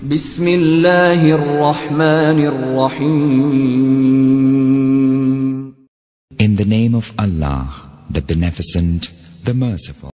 بسم الله الرحمن الرحيم. In the name of Allah, the Beneficent, the Merciful.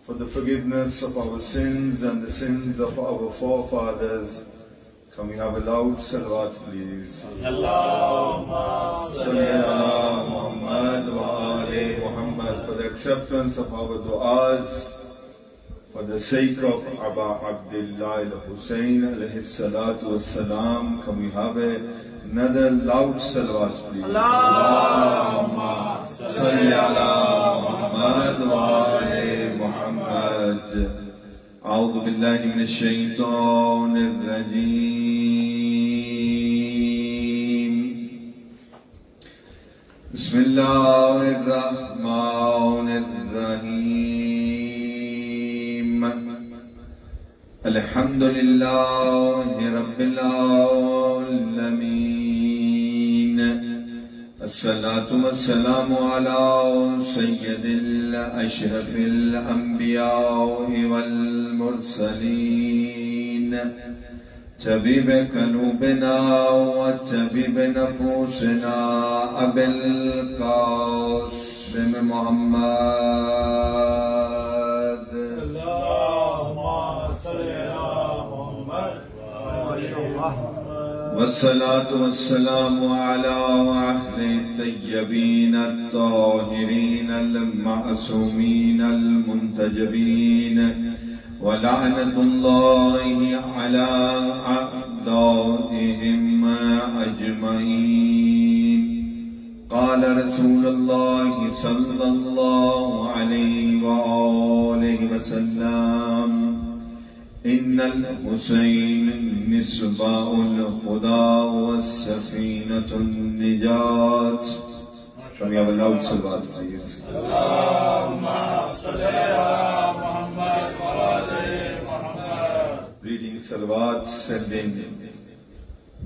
For the forgiveness of our sins and the sins of our forefathers, can we have a loud salawat, please? Allahumma salli ala Muhammad wa ali Muhammad. For the acceptance of our du'as, for the sake of اباعبد الحسين عليه salatu wassalam, can we have another loud salawat, please? Allahumma salli ala Muhammad wa ali محمد. أعوذ بالله من الشيطان الرجيم. بسم الله الرحمن الرحيم. الحمد لله رب العالمين. الصلاة والسلام على سيد الأشرف الأنبياء والمرسلين، طبيب قلوبنا وطبيب نفوسنا أبي القاسم محمد. اللهم صل على محمد والصلاة والسلام على أهل الطيبين الطاهرين المعصومين المنتجبين، ولعنة الله على أعدائهم أجمعين. قال رسول الله صلى الله عليه وآله وسلم: إن الحسين مصباح الهدى والسفينة النجاة. Can we have a loud salawat, please? Allahumma salli ala Muhammad wa ali Muhammad. Reading salawat, sending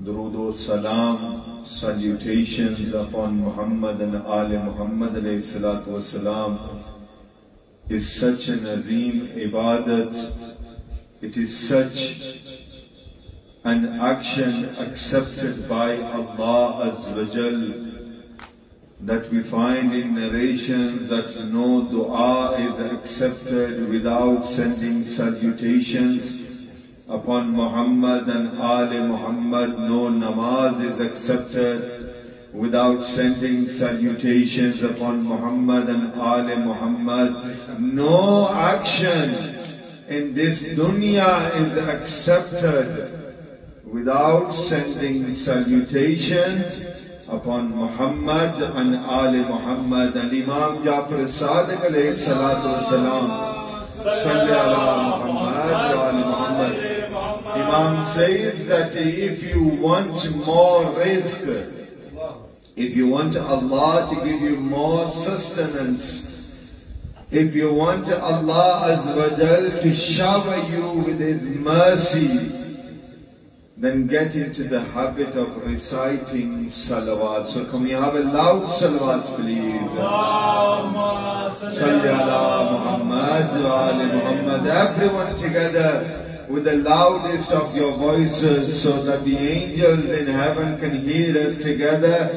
durood salam, salutations upon Muhammad and Ali Muhammad alayhi salatu wasalam is such an azim ibadat. It is such an action accepted by Allah Azza wa Jal that we find in narrations that no dua is accepted without sending salutations upon Muhammad and Ali Muhammad. No namaz is accepted without sending salutations upon Muhammad and Ali Muhammad. No action in this dunya is accepted without sending salutations upon Muhammad and Ali Muhammad. And Imam Jafar Sadiq alayhi salatu wasalam, salli ala Muhammad wa ali Muhammad. Imam says that if you want more rizq, if you want Allah to give you more sustenance, if you want Allah Azza wa Jal to shower you with His mercy, then get into the habit of reciting salawat. So can we have a loud salawat, please? Salli ala Muhammad wa ali Muhammad. Everyone together with the loudest of your voices, so that the angels in heaven can hear us together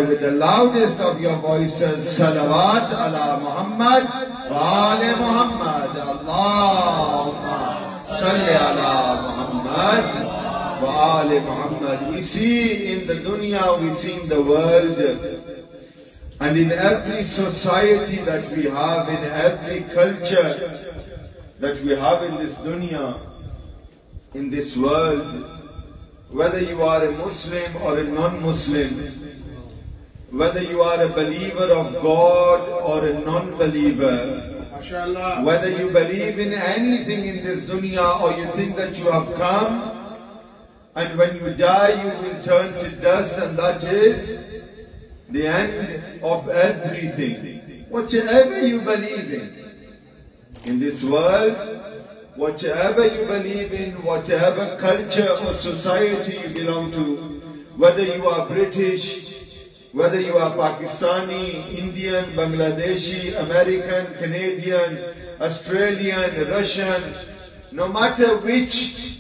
with the loudest of your voices. Salawat ala Muhammad wa ali Muhammad. Allahumma salli ala Muhammad wa ali Muhammad. We see in the dunya, we see in the world, and in every society that we have, in every culture that we have in this dunya, in this world, whether you are a Muslim or a non-Muslim, whether you are a believer of God or a non-believer, whether you believe in anything in this dunya or you think that you have come and when you die you will turn to dust and that is the end of everything. Whatever you believe in this world, whatever you believe in, whatever culture or society you belong to, whether you are British, whether you are Pakistani, Indian, Bangladeshi, American, Canadian, Australian, Russian, no matter which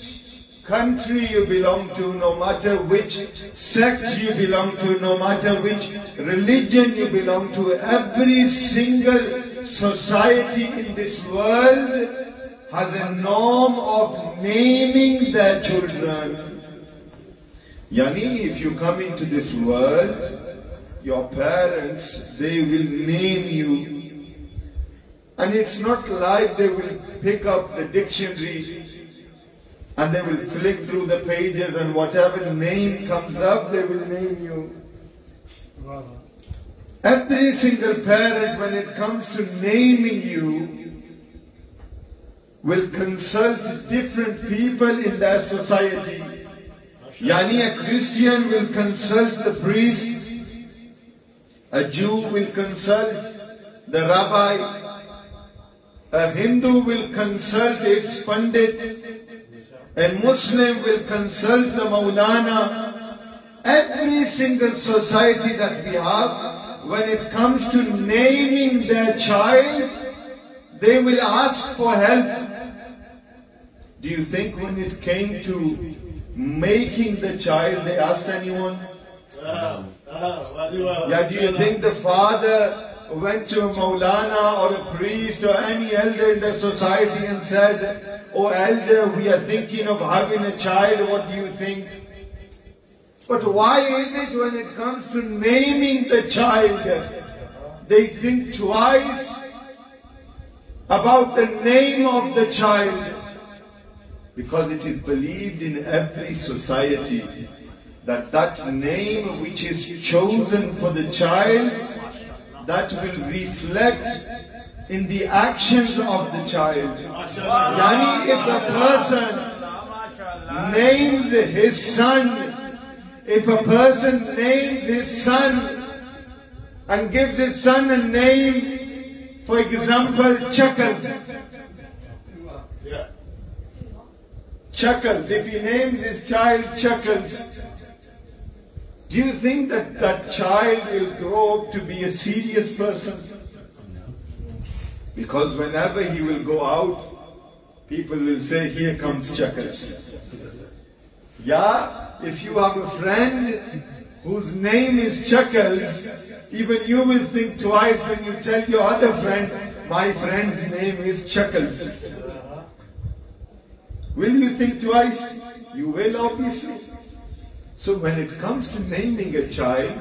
country you belong to, no matter which sect you belong to, no matter which religion you belong to, every single society in this world has a norm of naming their children. Yani, if you come into this world, your parents, they will name you. And it's not like they will pick up the dictionary and they will flick through the pages and whatever name comes up, they will name you. Every single parent, when it comes to naming you, will consult different people in their society. Yani, a Christian will consult the priest, a Jew will consult the rabbi, a Hindu will consult its pandit, a Muslim will consult the Molana. Every single society that we have, when it comes to naming their child, they will ask for help. Do you think when it came to making the child, they asked anyone? Yeah, do you think the father went to a Maulana or a priest or any elder in the society and said, "Oh elder, we are thinking of having a child, what do you think?" But why is it when it comes to naming the child, they think twice about the name of the child? Because it is believed in every society that that name which is chosen for the child, that will reflect in the actions of the child. Yani, if a person names his son, if a person names his son and gives his son a name, for example, Chuckles. Chuckles, if he names his child Chuckles, do you think that that child will grow up to be a serious person? Because whenever he will go out, people will say, "Here comes Chuckles." Yeah, if you have a friend whose name is Chuckles, even you will think twice when you tell your other friend, "My friend's name is Chuckles." Will you think twice? You will, obviously. So when it comes to naming a child,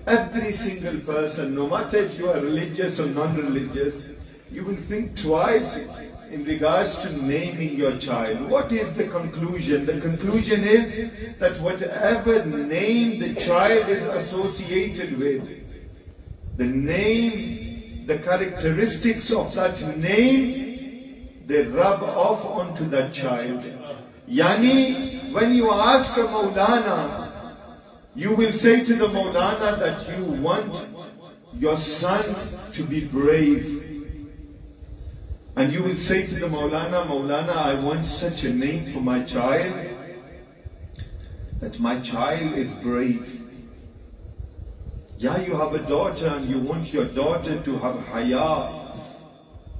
every single person, no matter if you are religious or non-religious, you will think twice in regards to naming your child. What is the conclusion? The conclusion is that whatever name the child is associated with, the name, the characteristics of that name, they rub off onto that child. Yani, when you ask a Maulana, you will say to the Maulana that you want your son to be brave. And you will say to the Maulana, "Maulana, I want such a name for my child, that my child is brave." Yeah, you have a daughter and you want your daughter to have haya,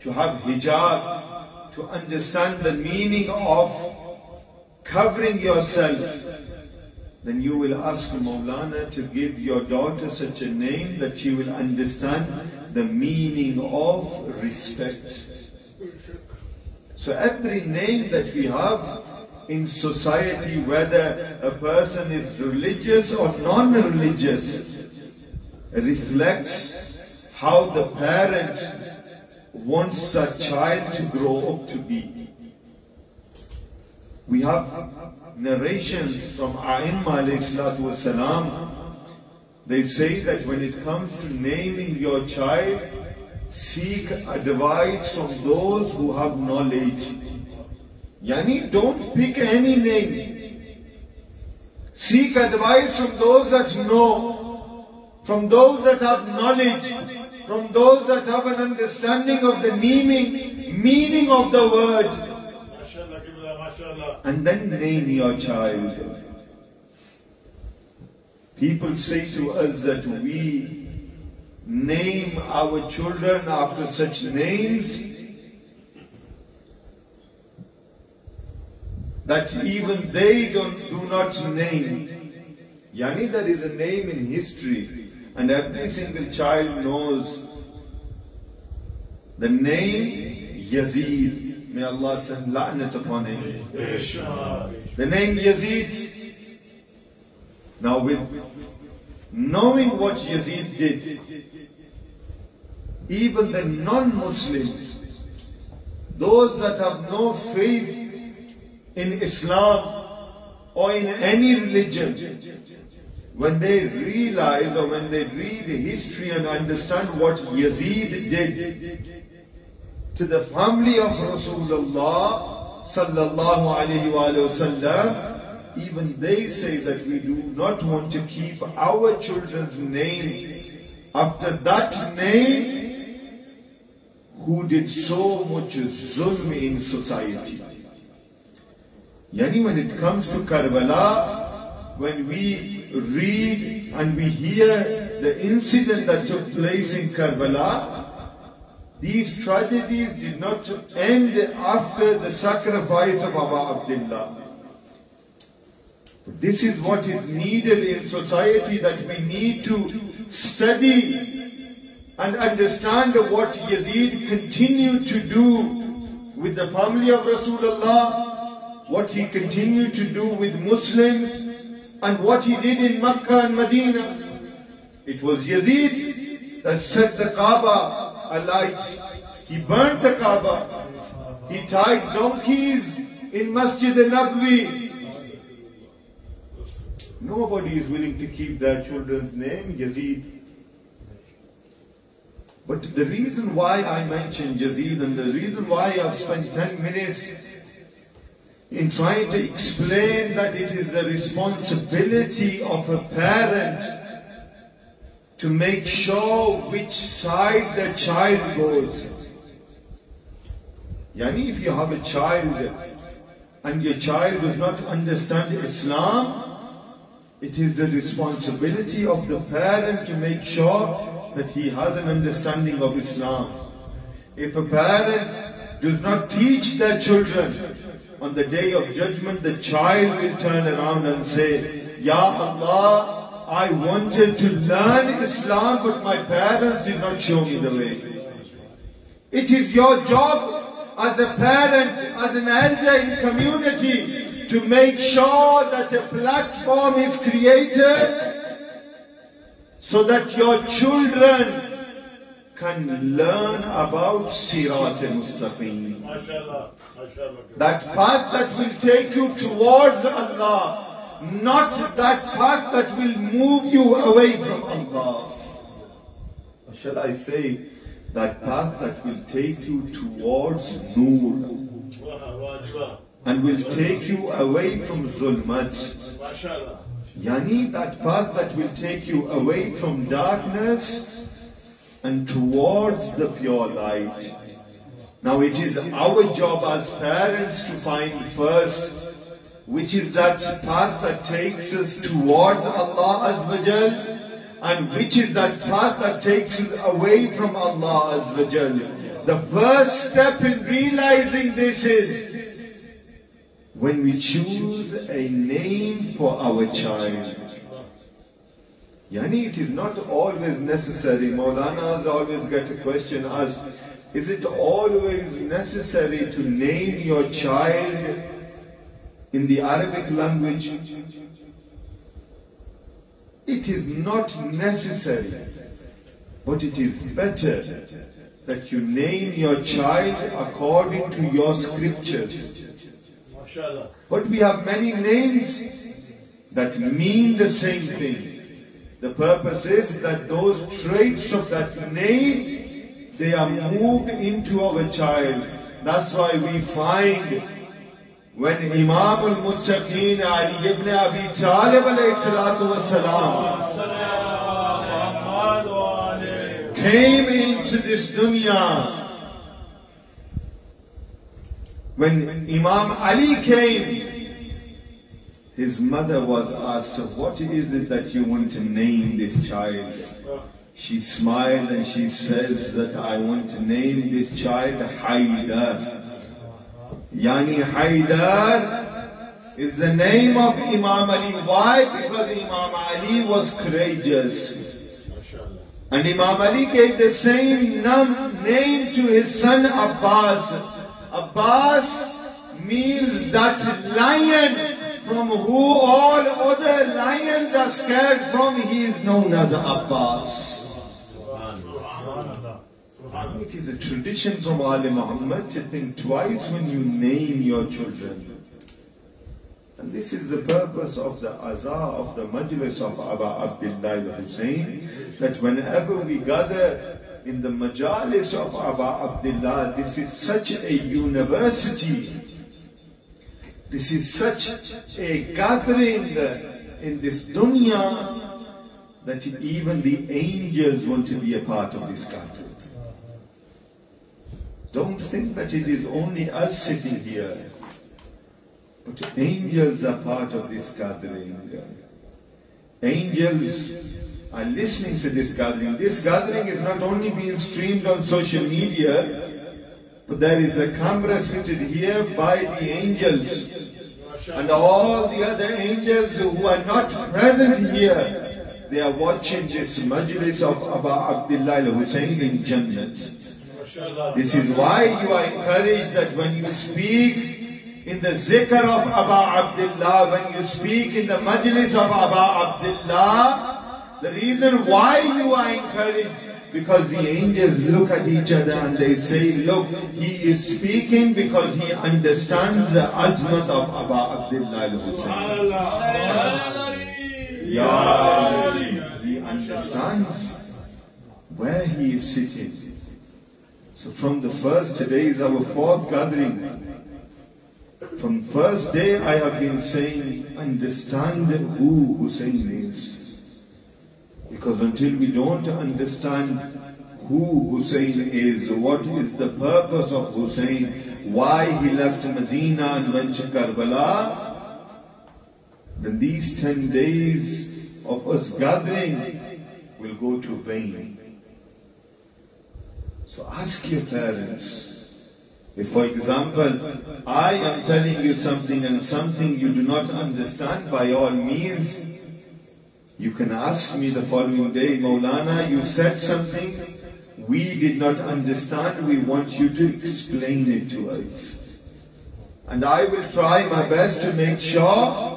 to have hijab, to understand the meaning of covering yourself. Then you will ask Maulana to give your daughter such a name that she will understand the meaning of respect. So every name that we have in society, whether a person is religious or non-religious, reflects how the parent wants that child to grow up to be. We have narrations from A'imma alayhi salatu wasalam They say that when it comes to naming your child, seek advice from those who have knowledge. Yani, don't pick any name. Seek advice from those that know, from those that have knowledge, from those that have an understanding of the meaning of the word. And then name your child. People say to us that we name our children after such names that even they do not name. Yani, there is a name in history and every single child knows the name Yazid. May Allah send la'nat upon him. The name Yazid. Now, with knowing what Yazid did, even the non-Muslims, those that have no faith in Islam or in any religion, when they realize or when they read history and understand what Yazid did to the family of Rasulullah sallallahu alaihi wasallam, even they say that we do not want to keep our children's name after that name who did so much zulm in society. Yani, when it comes to Karbala, when we read and we hear the incident that took place in Karbala, these tragedies did not end after the sacrifice of اباعبد. This is what is needed in society, that we need to study and understand what Yazid continued to do with the family of Rasulullah, what he continued to do with Muslims, and what he did in Makkah and Medina. It was Yazid that set the Kaaba alight. He burnt the Kaaba. He tied donkeys in Masjid-e-Naqvi. Nobody is willing to keep their children's name Yazid. But the reason why I mentioned Yazid and the reason why I've spent 10 minutes in trying to explain that it is the responsibility of a parent to make sure which side the child goes. Yani, if you have a child and your child does not understand Islam, it is the responsibility of the parent to make sure that he has an understanding of Islam. If a parent does not teach their children, on the day of judgment the child will turn around and say, Ya Allah, I wanted to learn Islam but my parents did not show me the way. It is your job as a parent, as an elder in community, to make sure that a platform is created so that your children can learn about Sirat al-Mustaqim. That path that will take you towards Allah, not that path that will move you away from Allah. Or shall I say, that path that will take you towards Noor and will take you away from Zulmat. Yani, that path that will take you away from darkness and towards the pure light. Now it is our job as parents to find first which is that path that takes us towards Allah Azza wa Jal, and which is that path that takes us away from Allah Azza wa Jal. The first step in realizing this is when we choose a name for our child. Yani, it is not always necessary. Maulanas always get a question asked, is it always necessary to name your child in the Arabic language? It is not necessary, but it is better that you name your child according to your scriptures. But we have many names that mean the same thing. The purpose is that those traits of that name, they are moved into our child. That's why we find when Imam al-Muttaqeen Ali ibn Abi Talib alayhi salatu wassalam came into this dunya, when Imam Ali came, his mother was asked, what is it that you want to name this child? She smiled and she says that I want to name this child Haidar. Yani Haidar is the name of Imam Ali. Why? Because Imam Ali was courageous. And Imam Ali gave the same name to his son Abbas. Abbas means that lion from who all other lions are scared from. He is known as Abbas. It is a tradition from Ali Muhammad to think twice when you name your children. And this is the purpose of the Aza, of the Majlis of اباعبد al-Hussain, that whenever we gather in the Majalis of اباعبد, this is such a university. This is such a gathering in this dunya that even the angels want to be a part of this gathering. Don't think that it is only us sitting here, but angels are part of this gathering. Angels are listening to this gathering. This gathering is not only being streamed on social media, but there is a camera fitted here by the angels. And all the other angels who are not present here, they are watching this Majlis of اباعبد al-Hussain in Jannat. This is why you are encouraged that when you speak in the zikr of اباعبد, when you speak in the Majlis of اباعبد, the reason why you are encouraged, because the angels look at each other and they say, look, he is speaking because he understands the azmat of اباعبد al-Hussain. He understands where he is sitting. So from the first, today is our fourth gathering. From first day I have been saying, understand who Hussain is. Because until we don't understand who Hussain is, what is the purpose of Hussain, why he left Medina and went to Karbala, then these 10 days of us gathering will go to vain. So ask your parents. If, for example, I am telling you something and something you do not understand, by all means, you can ask me the following day, Maulana, you said something we did not understand, we want you to explain it to us. And I will try my best to make sure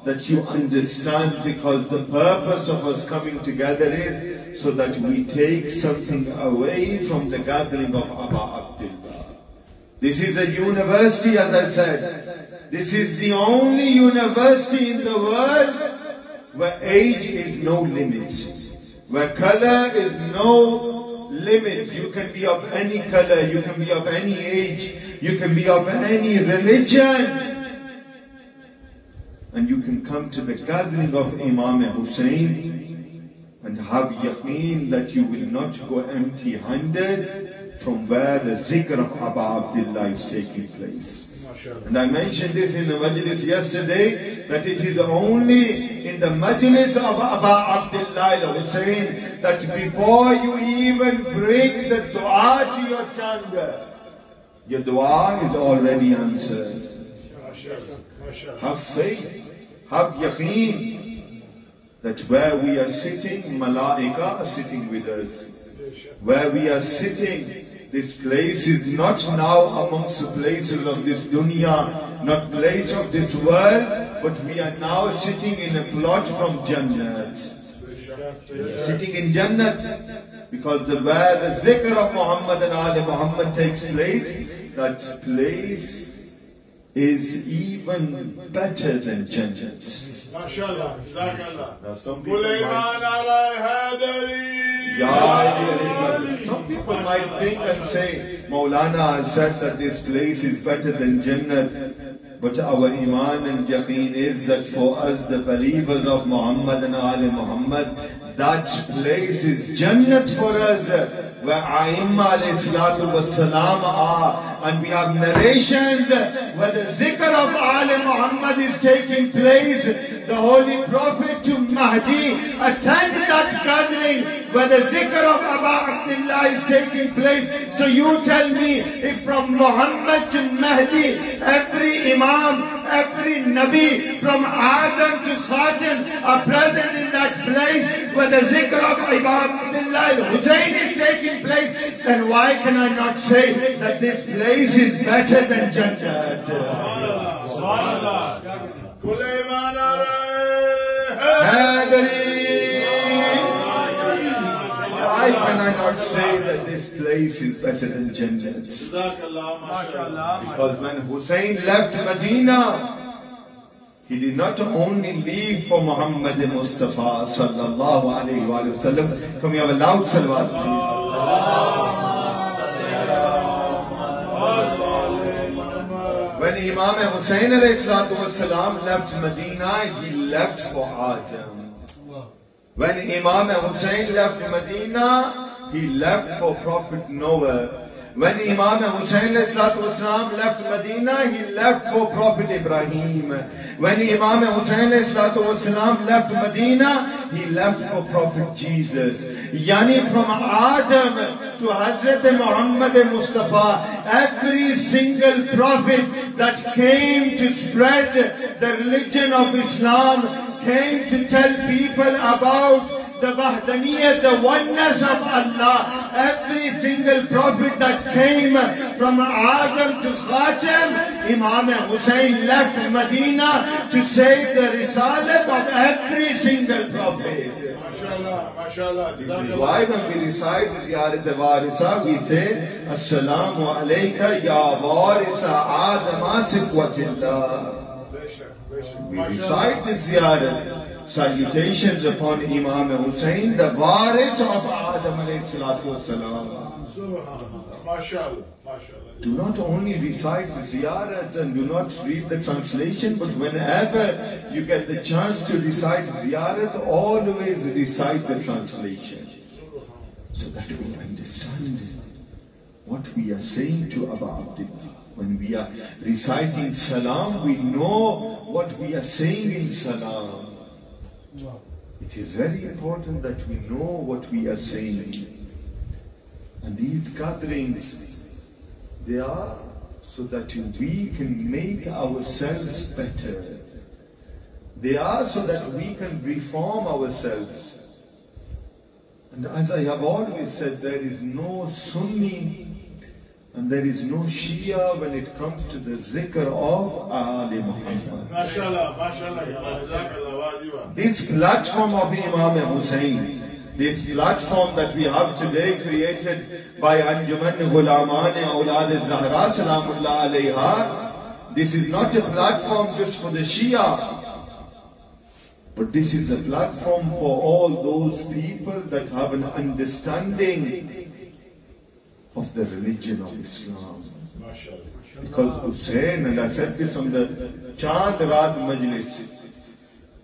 that you understand, because the purpose of us coming together is so that we take something away from the gathering of اباعبد. This is a university, as I said. This is the only university in the world where age is no limit, where color is no limit. You can be of any color, you can be of any age, you can be of any religion, and you can come to the gathering of Imam Hussain and have yaqeen that you will not go empty-handed from where the zikr of اباعبد is taking place. And I mentioned this in the Majlis yesterday, that it is only in the Majlis of اباعبد al-Hussain that before you even bring the dua to your tongue, your dua is already answered. Have faith, have yaqeen that where we are sitting, malaika are sitting with us. Where we are sitting, this place is not now amongst the places of this dunya, not place of this world, but we are now sitting in a plot from Jannat. Sitting in Jannat, because where the zikr of Muhammad and Ali Muhammad takes place, that place is even better than Jannat. MashaAllah, Jazakallah. Now some people might think and say, Maulana has said that this place is better than Jannat, but our Iman and Yaqeen is that for us, the believers of Muhammad and Ali Muhammad, that place is Jannat for us, where Aimma alayhi salatu was salam are. And we have narrations where the zikr of Ali Muhammad is taking place. The Holy Prophet to Mahdi attend that gathering where the zikr of اباعبد is taking place. So you tell me, if from Muhammad to Mahdi, every Imam, every Nabi, from Adam to Khatim are present in that place where the zikr of اباعبد Hussain is taking place, then why can I not say that this place is better than Jannat? Why can I not say that this place is better than Jannat? Because when Hussain left Medina, he did not only leave for Muhammad Mustafa sallallahu alayhi wa sallam. Can we have a loud salawat, please? When Imam Hussain alayhi salatu wasalam left Medina, he left for Adam. When Imam Hussain left Medina, he left for Prophet Noah. When Imam Hussain ﷺ left Medina, he left for Prophet Ibrahim. When Imam Hussain ﷺ left Medina, he left for Prophet Jesus. Yani from Adam to Hazrat Muhammad Mustafa, every single prophet that came to spread the religion of Islam, came to tell people about the Wahdaniyat, the oneness of Allah. Every single prophet that came from Adam to Khatam, Imam Hussain left Medina to say the risalat of every single prophet. MashaAllah, MashaAllah. This is why when we recite Ziyarat-e-Warisa, we say, As-salamu alayka ya warisa Adama sikwatillah. We recite the Ziyarat. Salutations upon Imam Hussain, the waris of Adam alayhi salatu wasalam. MashaAllah, MashaAllah. Do not only recite the ziyarat and do not read the translation, but whenever you get the chance to recite ziyarat, always recite the translation, so that we understand what we are saying to اباعبد. When we are reciting salam, we know what we are saying in salam. It is very important that we know what we are saying. And these gatherings, they are so that we can make ourselves better. They are so that we can reform ourselves. And as I have always said, there is no Sunni and there is no Shia when it comes to the zikr of Ali Muhammad. MashaAllah, MashaAllah. This platform of Imam Hussain, this platform that we have today created by Anjuman, Ghulaman-e-Aulad-e-Zahra, Salam عليها, this is not a platform just for the Shia, but this is a platform for all those people that have an understanding of the religion of Islam. Because Hussain, and I said this on the Chand Raat Majlis,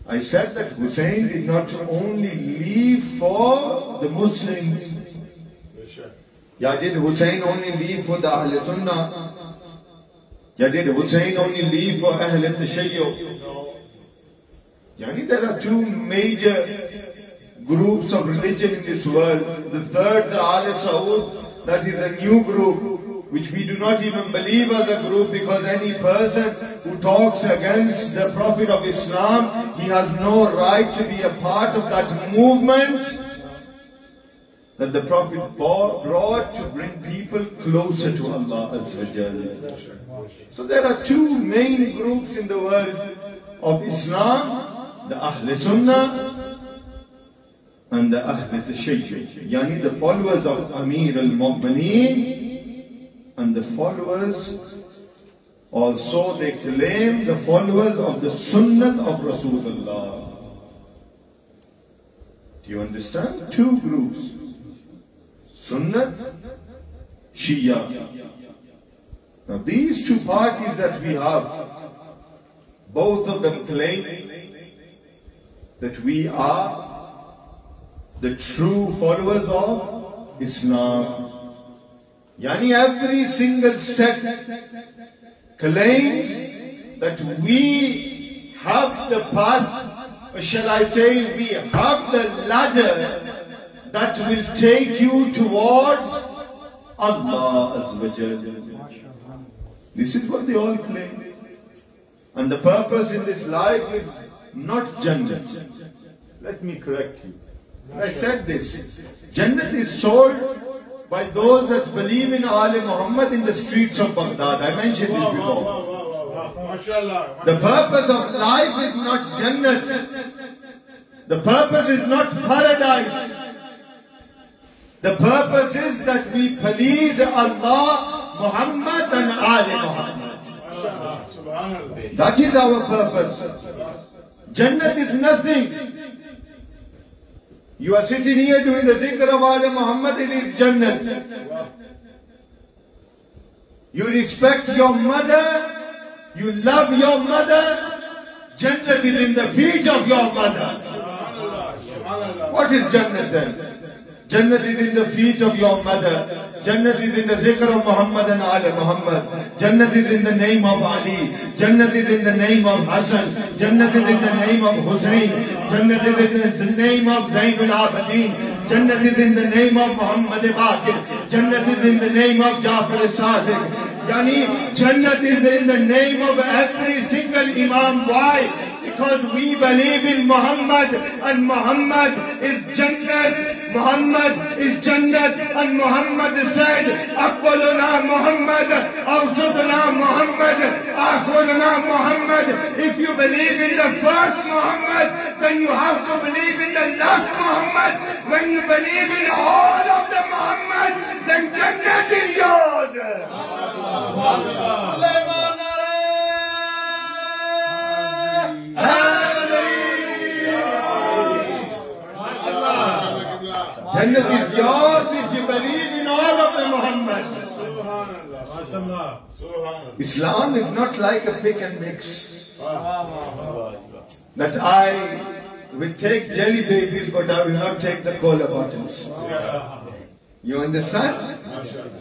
I said that Hussain did not only leave for the Muslims. Yeah, did Hussain only leave for the Ahl Sunnah? Yeah, did Hussain only leave for Ahl Tashayyu? Yani, there are two major groups of religion in this world. The third, the Ahl Saud, that is a new group, which we do not even believe as a group, because any person who talks against the Prophet of Islam, he has no right to be a part of that movement that the Prophet brought to bring people closer to Allah Azza wa Jalla. So there are two main groups in the world of Islam, the Ahl Sunnah and the Ahl Tashayyu, yani the followers of Amir al-Mu'mineen and the followers Also they claim the followers of the Sunnah of Rasulullah. Do you understand? Two groups. Sunnah, Shia. Now these two parties that we have, both of them claim that we are the true followers of Islam. Yani every single sect claims that we have the path, or shall I say, we have the ladder that will take you towards Allah Azza wa Jalla. This is what they all claim. And the purpose in this life is not Jannat. Let me correct you. I said this. Jannat is sold by those that believe in Ali Muhammad in the streets of Baghdad. I mentioned this before. The purpose of life is not Jannat. The purpose is not paradise. The purpose is that we please Allah, Muhammad and Ali Muhammad. That is our purpose. Jannat is nothing. You are sitting here doing the zikr of Ali Muhammad, it is Jannat. You respect your mother, you love your mother, Jannat is in the feet of your mother. What is Jannat then? Jannat is in the feet of your mother. Jannat is in the zikr of Muhammad and Ali Muhammad. Jannat is in the name of Ali. Jannat is in the name of Hassan. Jannat is in the name of Hussain. Jannat is in the name of Zainul Abidin. Jannat is in the name of Muhammad Baqir. Jannat is in the name of Jafar Sadiq. Yani Jannat is in the name of every single Imam. Why? Because we believe in Muhammad and Muhammad is Jannat. Muhammad is Jannat and Muhammad said, Aqwaluna Muhammad, Awsaduna Muhammad, Akhiruna Muhammad. If you believe in the first Muhammad, then you have to believe in the last Muhammad. When you believe in all of the Muhammad, then Jannat is yours. Jannat is yours if you believe in all of the Muhammad. Islam is not like a pick and mix. That I will take jelly babies but I will not take the cola bottles. You understand?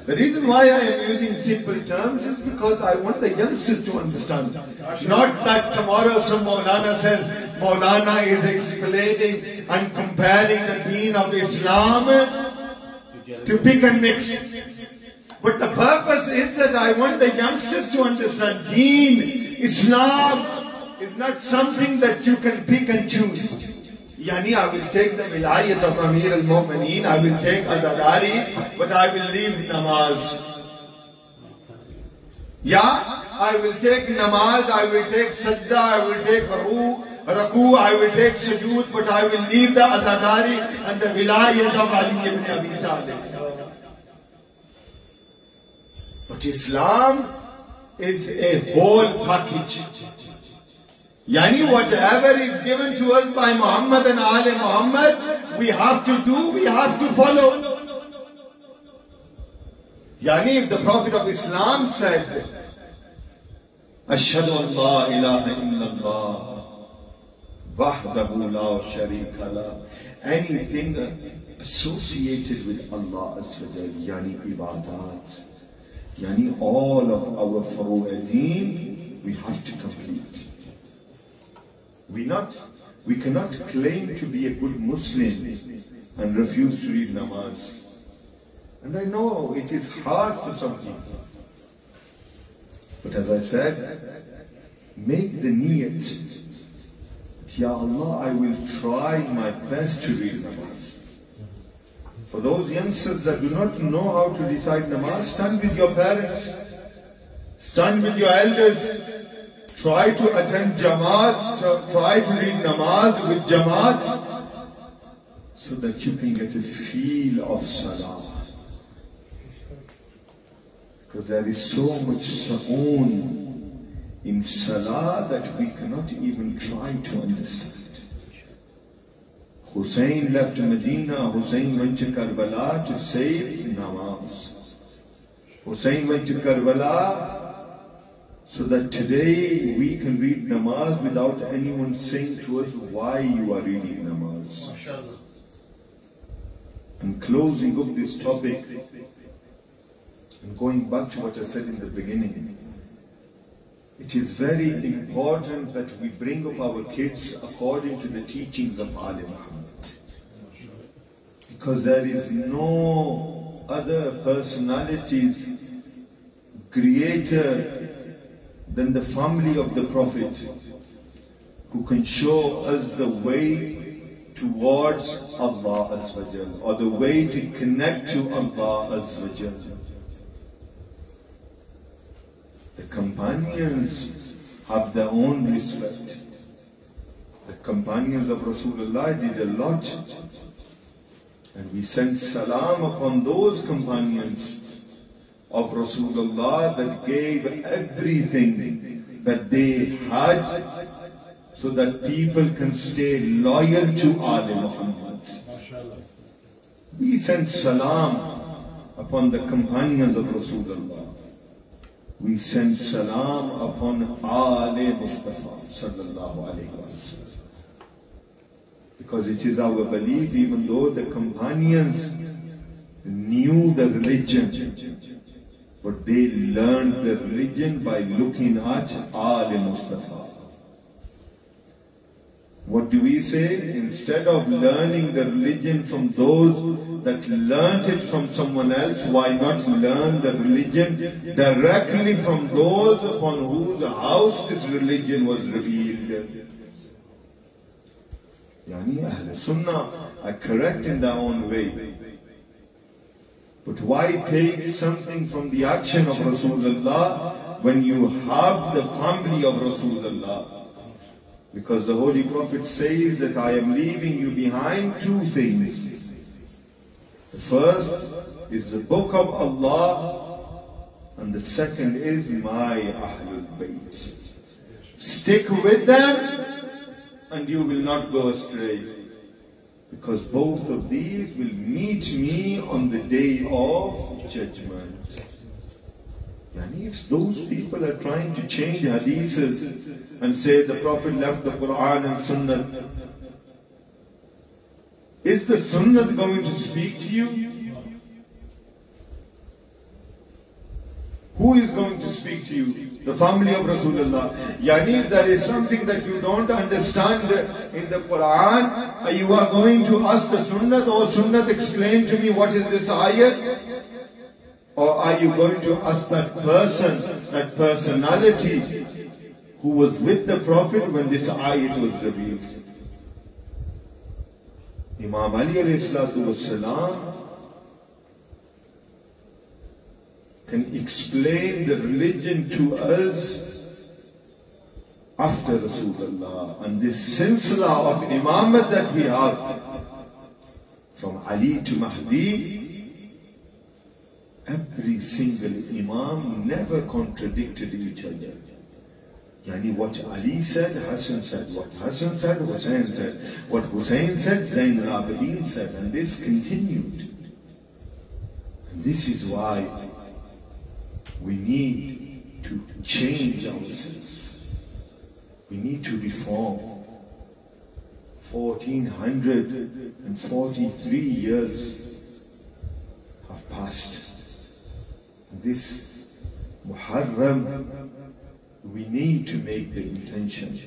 The reason why I am using simple terms is because I want the youngsters to understand. Not that tomorrow some Molana says, Molana is explaining and comparing the deen of Islam to pick and mix. But the purpose is that I want the youngsters to understand deen, Islam is not something that you can pick and choose. Yani I will take the wilayat of Amir al-Mu'mineen, I will take Azadari, but I will leave namaz. Yeah, I will take namaz, I will take sajda, I will take raku, I will take sujood, but I will leave the Azadari and the wilayat of Ali ibn Abi Talib. But Islam is a whole package. Yani whatever is given to us by Muhammad and Ali Muhammad, we have to do, we have to follow. Yani if the Prophet of Islam said, Ashhadu an la ilaha illallah, wahdahu la sharika lah, anything associated with Allah yani ibadat, yani all of our furu'adeen, we have to complete. We cannot claim to be a good Muslim and refuse to read namaz. And I know it is hard for some people. But as I said, make the niyat. Ya Allah, I will try my best to read namaz. For those youngsters that do not know how to recite namaz, stand with your parents, stand with your elders. Try to attend Jamaat, try to read namaz with Jamaat, so that you can get a feel of Salah. Because there is so much sa'oon in Salah that we cannot even try to understand. Hussain left Medina, Hussain went to Karbala to save namaz. Hussain went to Karbala so that today we can read namaz without anyone saying to us why you are reading namaz. And closing up this topic, and going back to what I said in the beginning, it is very important that we bring up our kids according to the teachings of Ali Muhammad. Because there is no other personalities greater than the family of the Prophet who can show us the way towards Allah Azza wa Jal, or the way to connect to Allah Azza wa Jal. The companions have their own respect. The companions of Rasulullah did a lot. And we send salam upon those companions of Rasulullah that gave everything that they had so that people can stay loyal to Ali Muhammad. We send salam upon the companions of Rasulullah. We send salam upon Ali Mustafa sallallahu alayhi wa sallam. Because it is our belief, even though the companions knew the religion, but they learned the religion by looking at Ali Mustafa. What do we say? Instead of learning the religion from those that learnt it from someone else, why not learn the religion directly from those upon whose house this religion was revealed? Yani Ahl Sunnah are correct in their own way. But why take something from the action of Rasulullah when you have the family of Rasulullah? Because the Holy Prophet says that I am leaving you behind two things. The first is the book of Allah, and the second is my Ahlul Bayt. Stick with them and you will not go astray. Because both of these will meet me on the day of judgment. Yani if those people are trying to change hadiths and say the Prophet left the Quran and Sunnah, is the Sunnah going to speak to you? Who is going to speak to you? The family of Rasulullah. Yani if there is something that you don't understand in the Quran, you are going to ask the Sunnah, or Sunnah explain to me what is this ayat? Or are you going to ask that person, that personality who was with the Prophet when this ayat was revealed? Imam Ali alayhi salatu wassalam can explain the religion to us after Rasulullah. And this silsila of imamat that we have, from Ali to Mahdi, every single imam never contradicted each other. Yani what Ali said, Hassan said. What Hassan said, Hussain said. What Hussain said, Zain al-Abidin said. And this continued. And this is why we need to change ourselves. We need to reform. 1443 years have passed. This Muharram, we need to make the intention,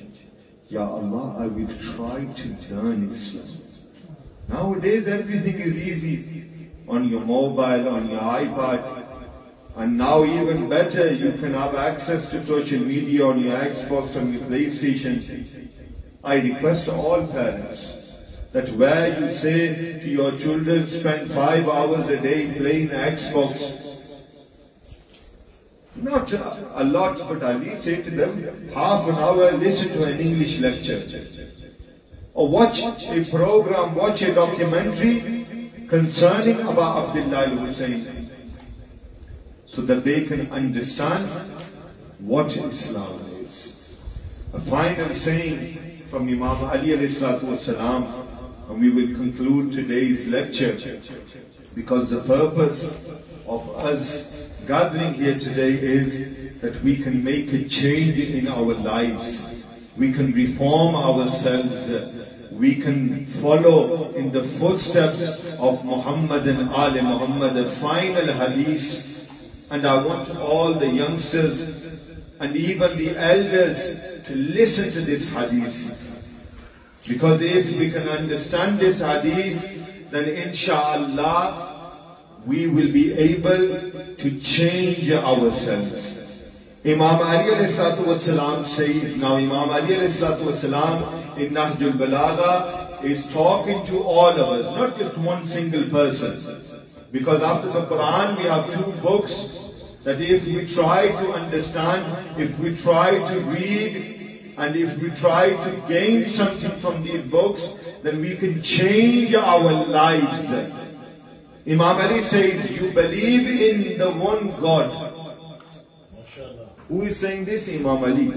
Ya Allah, I will try to learn Islam. Nowadays everything is easy on your mobile, on your iPad. And now even better, you can have access to social media on your Xbox, on your PlayStation. I request all parents that where you say to your children, spend 5 hours a day playing Xbox, not a lot, but at least say to them, half an hour listen to an English lecture. Or watch a program, watch a documentary concerning اباعبد al-Hussein, so that they can understand what Islam is. A final saying from Imam Ali alayhi salam, and we will conclude today's lecture, because the purpose of us gathering here today is that we can make a change in our lives. We can reform ourselves. We can follow in the footsteps of Muhammad and Ali Muhammad, the final hadith. And I want all the youngsters and even the elders to listen to this hadith. Because if we can understand this hadith, then inshallah we will be able to change ourselves. Imam Ali alayhi salatu wasalam says, now Imam Ali alayhi salatu wasalam in Nahjul Balagha is talking to all of us, not just one single person. Because after the Quran we have two books that if we try to understand, if we try to read, and if we try to gain something from these books, then we can change our lives. Imam Ali says, you believe in the one God. Who is saying this? Imam Ali.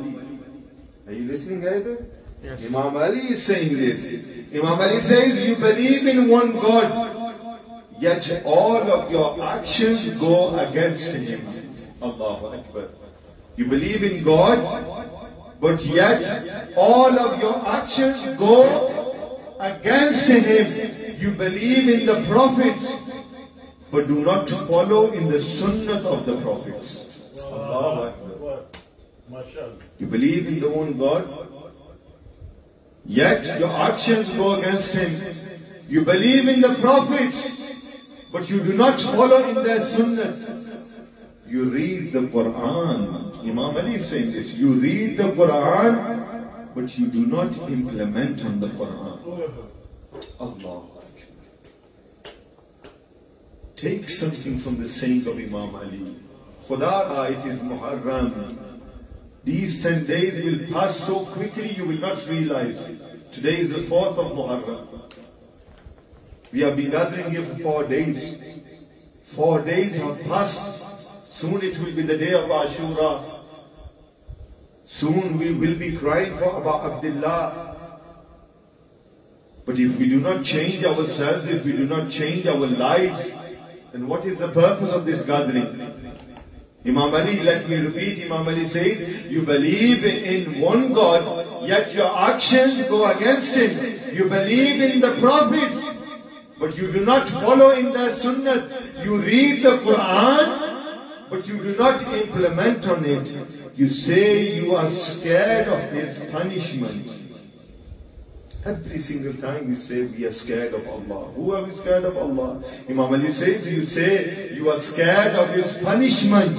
Are you listening, guys? Yes. Imam Ali is saying this. Imam Ali says, you believe in one God, yet all of your actions go against Him. Allahu Akbar. You believe in God, but yet all of your actions go against Him. You believe in the prophets, but do not follow in the sunnah of the prophets. Allahu Akbar. You believe in the one God, yet your actions go against Him. You believe in the prophets, but you do not follow in their sunnah. You read the Quran. Imam Ali is saying this. You read the Quran, but you do not implement on the Quran. Allah. Take something from the saying of Imam Ali. Khuda, it is Muharram. These 10 days will pass so quickly you will not realize. Today is the 4th of Muharram. We have been gathering here for 4 days. 4 days have passed. Soon it will be the day of Ashura. Soon we will be crying for اباعبد. But if we do not change ourselves, if we do not change our lives, then what is the purpose of this gathering? Imam Ali, let me repeat, Imam Ali says, you believe in one God, yet your actions go against Him. You believe in the prophets, but you do not follow in their sunnah. You read the Quran, but you do not implement on it. You say you are scared of His punishment. Every single time we say we are scared of Allah. Who are we scared of? Allah. Imam Ali says, you say you are scared of His punishment,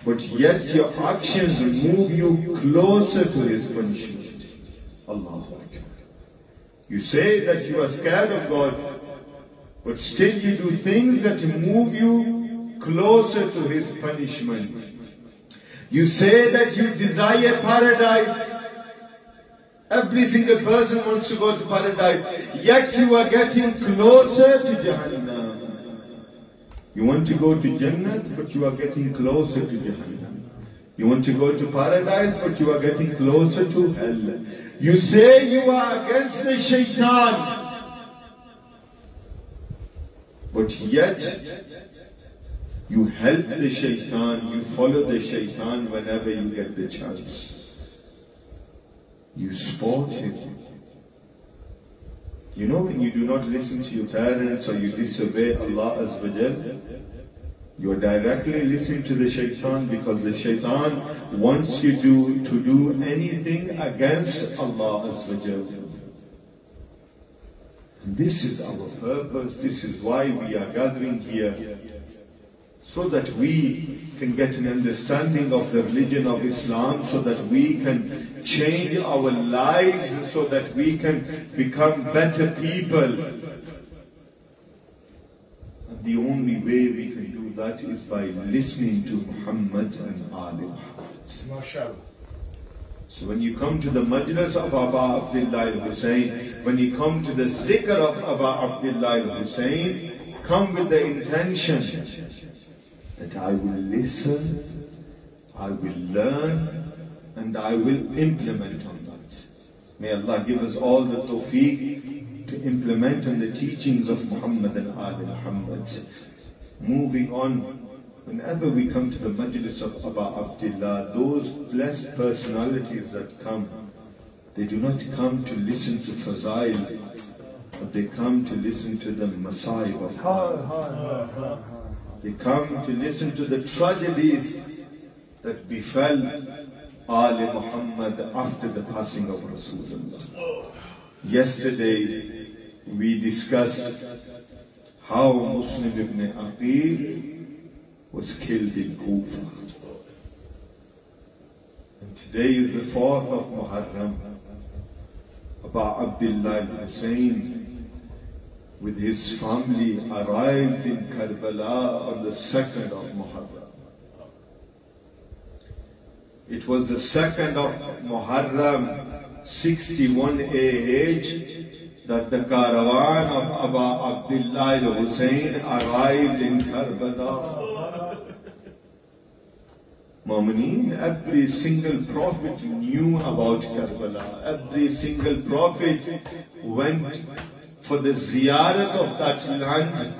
but yet your actions move you closer to His punishment. Allah. You say that you are scared of God, but still you do things that move you closer to His punishment. You say that you desire paradise. Every single person wants to go to paradise, yet you are getting closer to Jahannam. You want to go to Jannat, but you are getting closer to Jahannam. You want to go to paradise, but you are getting closer to hell. You say you are against the shaitan, but yet you help the shaitan, you follow the shaitan whenever you get the chance. You support him. You know, when you do not listen to your parents or you disobey Allah Azza wa Jal, you are directly listening to the shaitan, because the shaitan wants you to do anything against Allah Azza wa Jal. And this is our purpose, this is why we are gathering here, so that we can get an understanding of the religion of Islam, so that we can change our lives, so that we can become better people. And the only way we can do that is by listening to Muhammad and Ali Muhammad. So when you come to the Majlis of اباعبد al-Hussain, when you come to the zikr of اباعبد al-Hussain, come with the intention that I will listen, I will learn, and I will implement on that. May Allah give us all the tawfiq to implement on the teachings of Muhammad and Ali Muhammad. Moving on, whenever we come to the Majlis of اباعبد, those blessed personalities that come, they do not come to listen to Fazail, but they come to listen to the Masaib of God. They come to listen to the tragedies that befell Ali Muhammad after the passing of Rasulullah. Yesterday we discussed how Muslim ibn Aqil was killed in Kufa. And today is the 4th of Muharram. اباعبد Hussain with his family arrived in Karbala on the 2nd of Muharram. It was the 2nd of Muharram, 61 AH, that the caravan of اباعبد Hussain arrived in Karbala. Mu'mineen, every single prophet knew about Karbala. Every single prophet went for the ziyarat of that land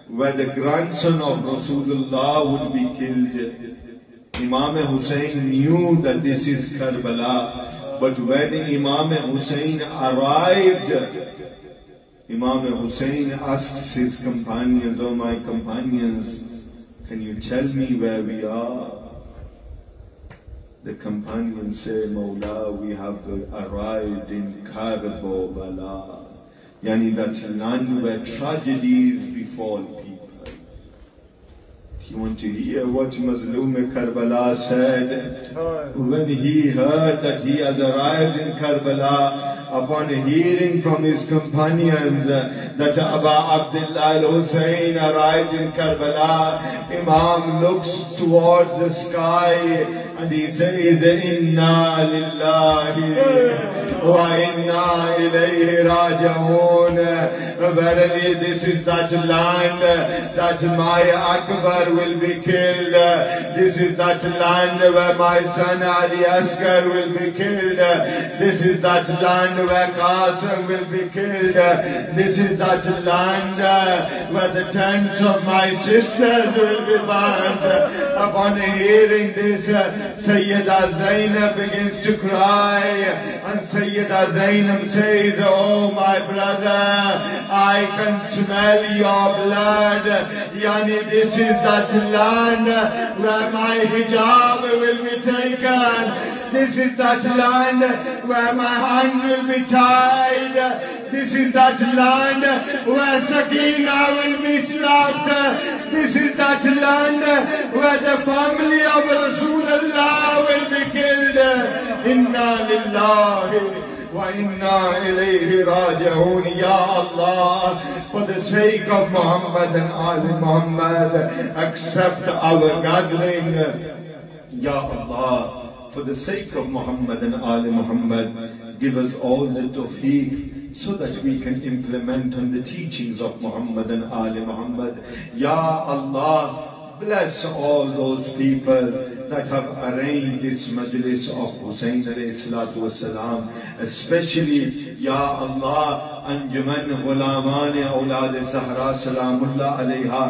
where the grandson of Rasulullah would be killed. Imam Hussain knew that this is Karbala, but when Imam Hussain arrived, Imam Hussain asks his companions, "Oh my companions, can you tell me where we are?" The companions say, "Mawla, we have arrived in Karbala." Yani that land where tragedies befall people. Do you want to hear what Mazloom Karbala said when he heard that he has arrived in Karbala? Upon hearing from his companions that اباعبد Hussain arrived in Karbala, Imam looks towards the sky and he says, "Inna lillahi wa inna ilayhi raji'un." Verily this is that land that my Akbar will be killed. This is that land where my son Ali Asghar will be killed. This is that land where Qasim will be killed. This is that land where the tents of my sisters will be burned. Upon hearing this, Sayyidah Zainab begins to cry, and Sayyidah Zainab says, "Oh my brother, I can smell your blood." Yani this is that land where my hijab will be taken. This is that land where my hand will be tied. This is that land where Sakina will be slapped. This is that land where the family of Rasulullah will be killed. Inna lillahi wa inna ilayhi raji'un. Ya Allah, for the sake of Muhammad and Ali Muhammad, accept our gathering. Ya Allah, for the sake of Muhammad and Ali Muhammad, give us all the tawfiq so that we can implement on the teachings of Muhammad and Ali Muhammad. Ya Allah, bless all those people that have arranged this Majlis of Hussain alayhi salatu wassalam, especially, Ya Allah, Anjuman, Ghulaman-e-Aulad-e-Zahra, Salamullah عليها,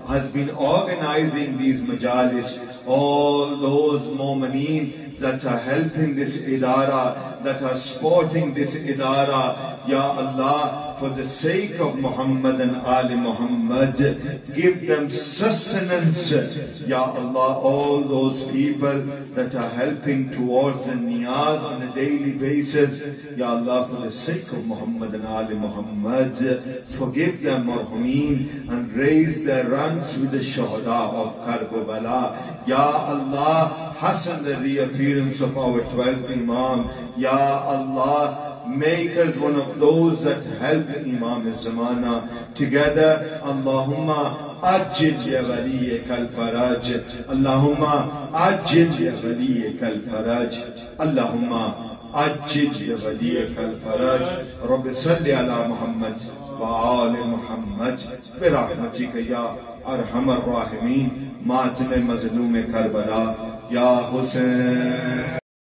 has been organizing these majalis. All those mu'mineen that are helping this idara, that are supporting this idara, Ya Allah, for the sake of Muhammad and Ali Muhammad, give them sustenance. Ya Allah, all those people that are helping towards the niyaz on a daily basis, Ya Allah, for the sake of Muhammad and Ali Muhammad, forgive them, marhameen, and raise their ranks with the shuhada of Karbala. Ya Allah, hasten the reappearance of our 12th Imam. Ya Allah, make us one of those that help Imam al-Zamana. Together, Allahumma ajil ya waliyaka al-faraj. Allahumma ajil ya waliyaka al-faraj. Allahumma ajil ya waliyaka al-faraj. Rabbi salli ala Muhammad wa ali Muhammad birahmatika ya arhamar rahimin. Maatme mazloom Karbala, Ya Hussain.